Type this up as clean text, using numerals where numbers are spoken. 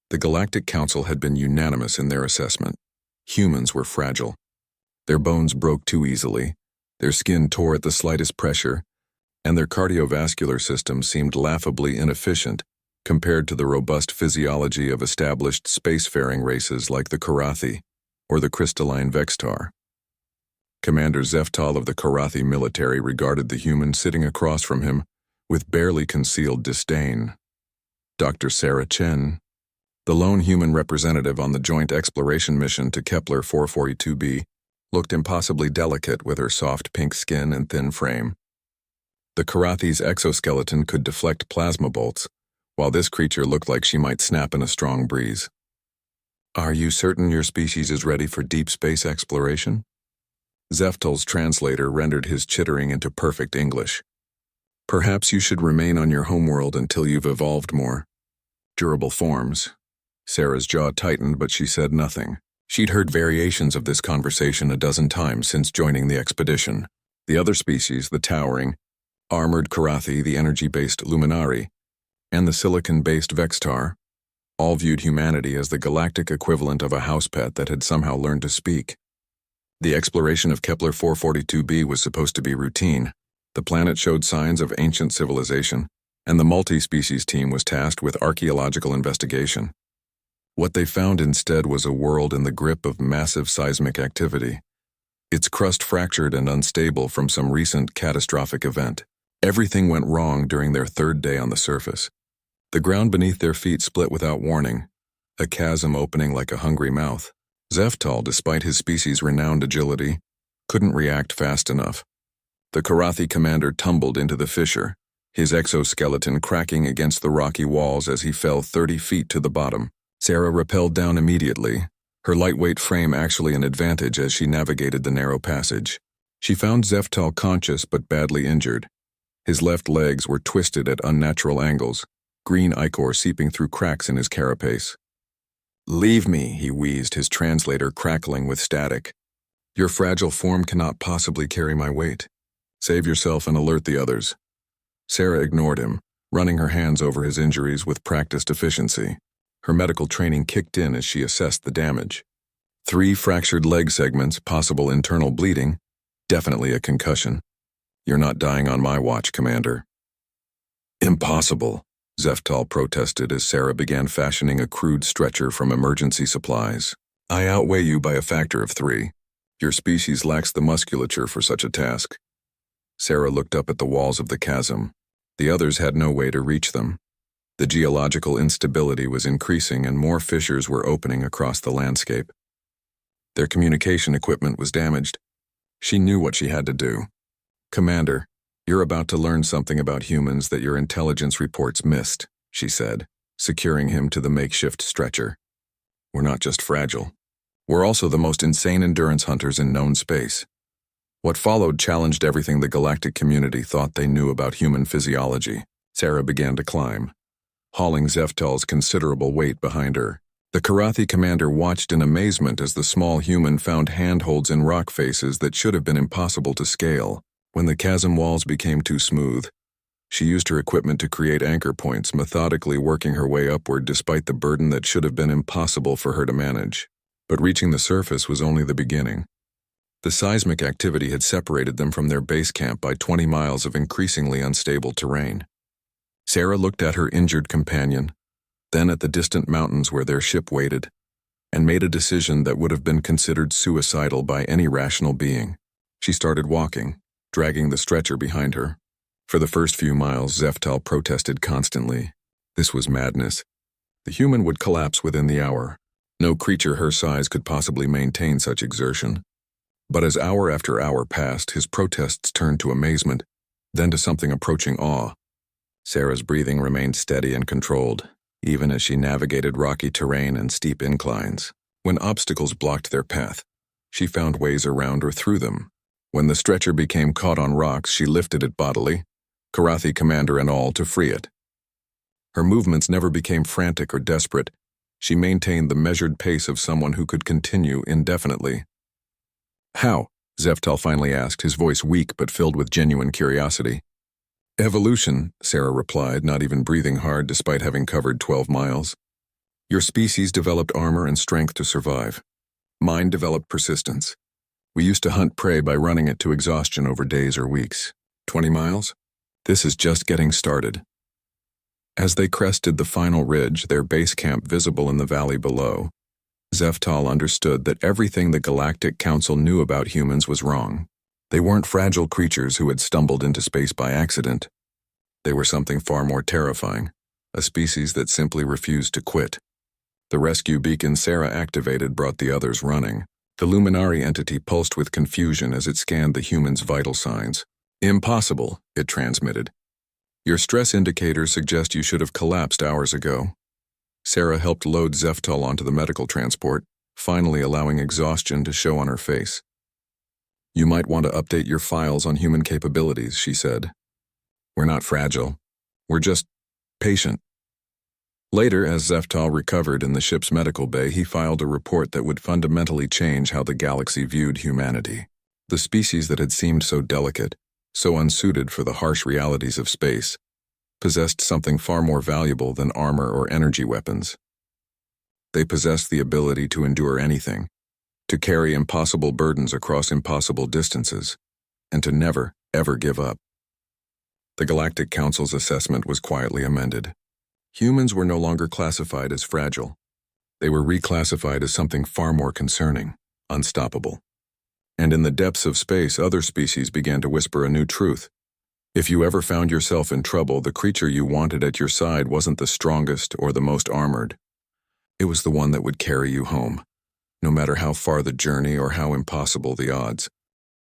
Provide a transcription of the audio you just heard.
The Galactic Council had been unanimous in their assessment. Humans were fragile. Their bones broke too easily, their skin tore at the slightest pressure, and their cardiovascular system seemed laughably inefficient compared to the robust physiology of established spacefaring races like the Karathi or the crystalline Vextar. Commander Zeftal of the Karathi military regarded the human sitting across from him with barely concealed disdain. Dr. Sarah Chen, the lone human representative on the joint exploration mission to Kepler 442b, looked impossibly delicate with her soft pink skin and thin frame. The Karathi's exoskeleton could deflect plasma bolts, while this creature looked like she might snap in a strong breeze. "Are you certain your species is ready for deep space exploration?" Zeftal's translator rendered his chittering into perfect English. "Perhaps you should remain on your homeworld until you've evolved more durable forms." Sarah's jaw tightened, but she said nothing. She'd heard variations of this conversation a dozen times since joining the expedition. The other species, the towering, armored Karathi, the energy-based Luminari, and the silicon-based Vextar, all viewed humanity as the galactic equivalent of a house pet that had somehow learned to speak. The exploration of Kepler 442b was supposed to be routine. The planet showed signs of ancient civilization, and the multi-species team was tasked with archaeological investigation. What they found instead was a world in the grip of massive seismic activity. Its crust fractured and unstable from some recent catastrophic event. Everything went wrong during their third day on the surface. The ground beneath their feet split without warning, a chasm opening like a hungry mouth. Zeftal, despite his species' renowned agility, couldn't react fast enough. The Karathi commander tumbled into the fissure, his exoskeleton cracking against the rocky walls as he fell 30 feet to the bottom. Sarah rappelled down immediately, her lightweight frame actually an advantage as she navigated the narrow passage. She found Zeftal conscious but badly injured. His left legs were twisted at unnatural angles, green ichor seeping through cracks in his carapace. "Leave me," he wheezed, his translator crackling with static. "Your fragile form cannot possibly carry my weight. Save yourself and alert the others." Sarah ignored him, running her hands over his injuries with practiced efficiency. Her medical training kicked in as she assessed the damage. 3 fractured leg segments, possible internal bleeding, definitely a concussion. "You're not dying on my watch, Commander." "Impossible," Zeftal protested as Sarah began fashioning a crude stretcher from emergency supplies. "I outweigh you by a factor of 3. Your species lacks the musculature for such a task." Sarah looked up at the walls of the chasm. The others had no way to reach them. The geological instability was increasing and more fissures were opening across the landscape. Their communication equipment was damaged. She knew what she had to do. "Commander, you're about to learn something about humans that your intelligence reports missed," she said, securing him to the makeshift stretcher. "We're not just fragile. We're also the most insane endurance hunters in known space." What followed challenged everything the galactic community thought they knew about human physiology. Sarah began to climb, hauling Zeftal's considerable weight behind her. The Karathi commander watched in amazement as the small human found handholds in rock faces that should have been impossible to scale. When the chasm walls became too smooth, she used her equipment to create anchor points, methodically working her way upward despite the burden that should have been impossible for her to manage. But reaching the surface was only the beginning. The seismic activity had separated them from their base camp by 20 miles of increasingly unstable terrain. Sarah looked at her injured companion, then at the distant mountains where their ship waited, and made a decision that would have been considered suicidal by any rational being. She started walking, dragging the stretcher behind her. For the first few miles, Zeftal protested constantly. This was madness. The human would collapse within the hour. No creature her size could possibly maintain such exertion. But as hour after hour passed, his protests turned to amazement, then to something approaching awe. Sarah's breathing remained steady and controlled, even as she navigated rocky terrain and steep inclines. When obstacles blocked their path, she found ways around or through them. When the stretcher became caught on rocks, she lifted it bodily, Karathi commander and all, to free it. Her movements never became frantic or desperate. She maintained the measured pace of someone who could continue indefinitely. "How?" Zeftal finally asked, his voice weak but filled with genuine curiosity. "Evolution," Sarah replied, not even breathing hard despite having covered 12 miles. Your species developed armor and strength to survive. Mine developed persistence. We used to hunt prey by running it to exhaustion over days or weeks. 20 miles? This is just getting started. As they crested the final ridge, their base camp visible in the valley below, Zeftal understood that everything the Galactic Council knew about humans was wrong. They weren't fragile creatures who had stumbled into space by accident. They were something far more terrifying, a species that simply refused to quit. The rescue beacon Sarah activated brought the others running. The Luminari entity pulsed with confusion as it scanned the humans' vital signs. "Impossible," it transmitted. "Your stress indicators suggest you should have collapsed hours ago." Sarah helped load Zeftal onto the medical transport, finally allowing exhaustion to show on her face. "You might want to update your files on human capabilities," she said. "We're not fragile. We're just patient." Later, as Zeftal recovered in the ship's medical bay, he filed a report that would fundamentally change how the galaxy viewed humanity. The species that had seemed so delicate, so unsuited for the harsh realities of space, possessed something far more valuable than armor or energy weapons. They possessed the ability to endure anything, to carry impossible burdens across impossible distances, and to never, ever give up. The Galactic Council's assessment was quietly amended. Humans were no longer classified as fragile. They were reclassified as something far more concerning, unstoppable. And in the depths of space, other species began to whisper a new truth. If you ever found yourself in trouble, the creature you wanted at your side wasn't the strongest or the most armored. It was the one that would carry you home, no matter how far the journey or how impossible the odds.